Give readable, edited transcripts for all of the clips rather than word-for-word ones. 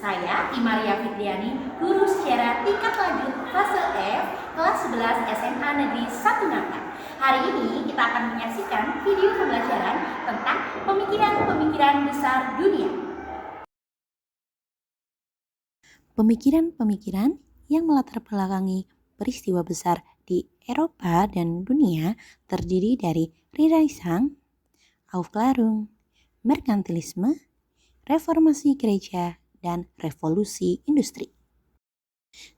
Saya Imaria Fitriani, guru sejarah tingkat lanjut fase F kelas 11 SMA Negeri 1 Nangka. Hari ini kita akan menyaksikan video pembelajaran tentang pemikiran-pemikiran besar dunia. Pemikiran-pemikiran yang melatar belakangi peristiwa besar di Eropa dan dunia terdiri dari Renaissance, Aufklärung, merkantilisme, reformasi gereja, dan revolusi industri.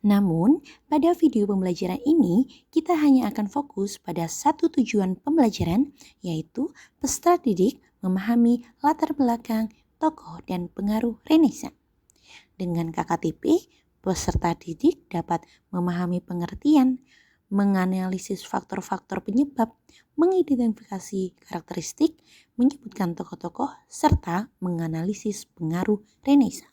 Namun, pada video pembelajaran ini, kita hanya akan fokus pada satu tujuan pembelajaran, yaitu peserta didik memahami latar belakang, tokoh, dan pengaruh Renaissance. Dengan KKTP, peserta didik dapat memahami pengertian, menganalisis faktor-faktor penyebab, mengidentifikasi karakteristik, menyebutkan tokoh-tokoh, serta menganalisis pengaruh Renaissance.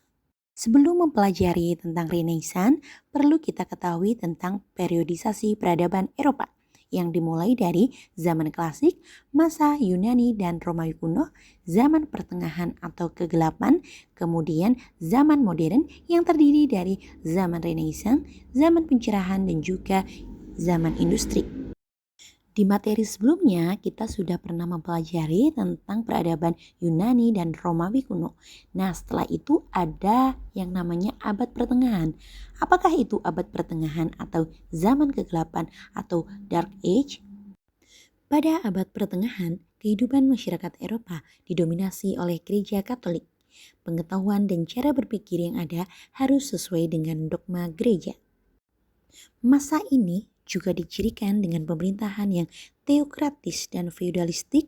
Sebelum mempelajari tentang Renaissance, perlu kita ketahui tentang periodisasi peradaban Eropa yang dimulai dari zaman klasik, masa Yunani dan Romawi kuno, zaman pertengahan atau kegelapan, kemudian zaman modern yang terdiri dari zaman Renaissance, zaman pencerahan, dan juga zaman industri. Di materi sebelumnya, kita sudah pernah mempelajari tentang peradaban Yunani dan Romawi kuno. Nah, setelah itu ada yang namanya abad pertengahan. Apakah itu abad pertengahan atau zaman kegelapan atau Dark Age? Pada abad pertengahan, kehidupan masyarakat Eropa didominasi oleh gereja Katolik. Pengetahuan dan cara berpikir yang ada harus sesuai dengan dogma gereja. Masa ini juga dicirikan dengan pemerintahan yang teokratis dan feudalistik,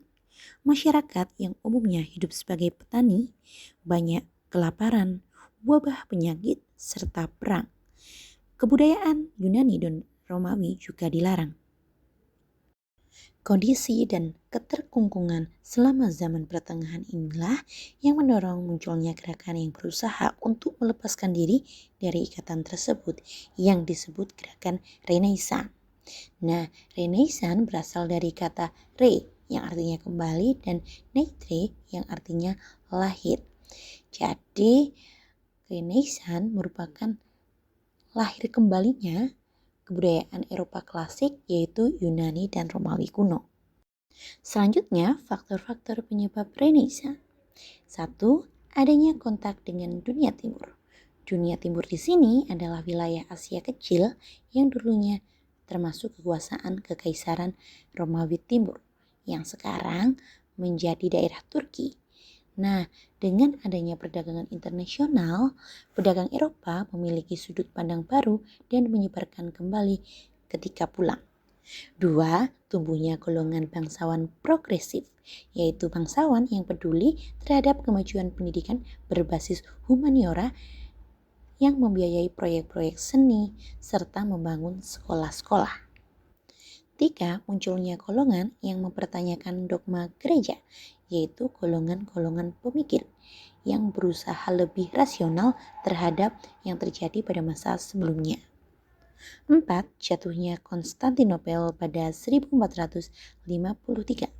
masyarakat yang umumnya hidup sebagai petani, banyak kelaparan, wabah penyakit, serta perang. Kebudayaan Yunani dan Romawi juga dilarang. Kondisi dan keterkungkungan selama zaman pertengahan inilah yang mendorong munculnya gerakan yang berusaha untuk melepaskan diri dari ikatan tersebut yang disebut gerakan Renaissance. Nah, Renaissance berasal dari kata re yang artinya kembali dan naître yang artinya lahir. Jadi, Renaissance merupakan lahir kembalinya kebudayaan Eropa klasik yaitu Yunani dan Romawi kuno. Selanjutnya, faktor-faktor penyebab Renaissance. 1. Adanya kontak dengan dunia timur. Dunia timur di sini adalah wilayah Asia kecil yang dulunya termasuk kekuasaan Kekaisaran Romawi Timur yang sekarang menjadi daerah Turki. Nah, dengan adanya perdagangan internasional, pedagang Eropa memiliki sudut pandang baru dan menyebarkan kembali ketika pulang. 2. Tumbuhnya golongan bangsawan progresif, yaitu bangsawan yang peduli terhadap kemajuan pendidikan berbasis humaniora yang membiayai proyek-proyek seni serta membangun sekolah-sekolah. 3. Munculnya golongan yang mempertanyakan dogma gereja, yaitu golongan-golongan pemikir yang berusaha lebih rasional terhadap yang terjadi pada masa sebelumnya. 4. Jatuhnya Konstantinopel pada 1453.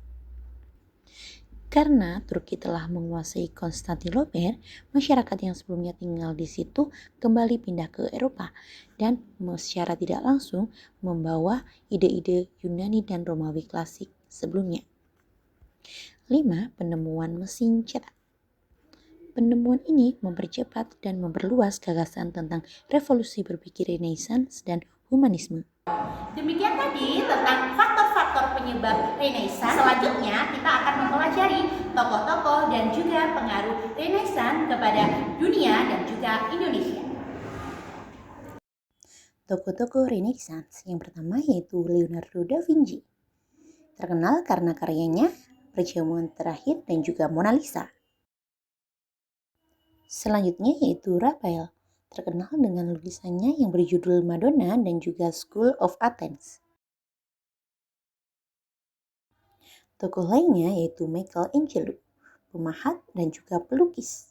Karena Turki telah menguasai Konstantinopel, masyarakat yang sebelumnya tinggal di situ kembali pindah ke Eropa dan secara tidak langsung membawa ide-ide Yunani dan Romawi klasik sebelumnya. 5. Penemuan mesin cetak. Penemuan ini mempercepat dan memperluas gagasan tentang revolusi berpikir Renaissance dan humanisme. Demikian tadi tentang faktor-faktor penyebab Renaissance. Selanjutnya kita akan mempelajari tokoh-tokoh dan juga pengaruh Renaissance kepada dunia dan juga Indonesia. Tokoh-tokoh Renaissance yang pertama yaitu Leonardo da Vinci. Terkenal karena karyanya Perjamuan Terakhir dan juga Mona Lisa. Selanjutnya yaitu Raphael, terkenal dengan lukisannya yang berjudul Madonna dan juga School of Athens. Tokoh lainnya yaitu Michelangelo, pemahat dan juga pelukis.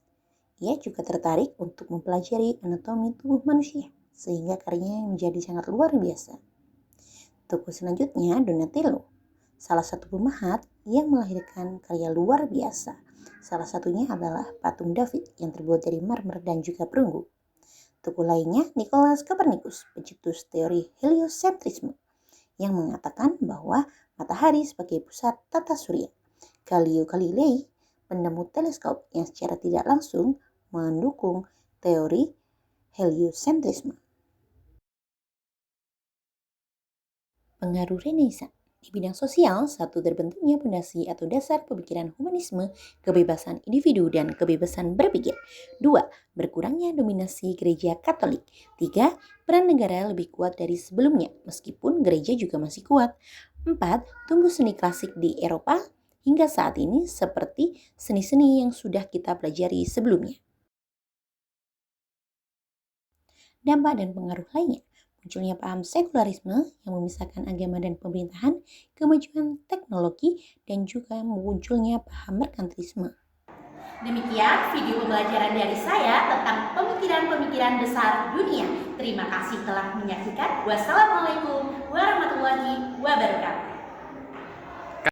Ia juga tertarik untuk mempelajari anatomi tubuh manusia, sehingga karyanya menjadi sangat luar biasa. Tokoh selanjutnya Donatello, salah satu pemahat yang melahirkan karya luar biasa, Salah satunya adalah patung David yang terbuat dari marmer dan juga perunggu. Tokoh lainnya Nicolaus Copernicus, pencetus teori heliocentrisme, yang mengatakan bahwa matahari sebagai pusat tata surya. Galileo Galilei, penemu teleskop yang secara tidak langsung mendukung teori heliocentrisme. Pengaruh Renaissance di bidang sosial, satu terbentuknya fondasi atau dasar pemikiran humanisme, kebebasan individu dan kebebasan berpikir. 2. Berkurangnya dominasi gereja Katolik. 3. Peran negara lebih kuat dari sebelumnya, meskipun gereja juga masih kuat. 4. Tumbuh seni klasik di Eropa hingga saat ini seperti seni-seni yang sudah kita pelajari sebelumnya. Dampak dan pengaruh lainnya. Munculnya paham sekularisme yang memisahkan agama dan pemerintahan, kemajuan teknologi, dan juga munculnya paham merkantilisme. Demikian video pembelajaran dari saya tentang pemikiran-pemikiran besar dunia. Terima kasih telah menyaksikan. Wassalamualaikum warahmatullahi wabarakatuh.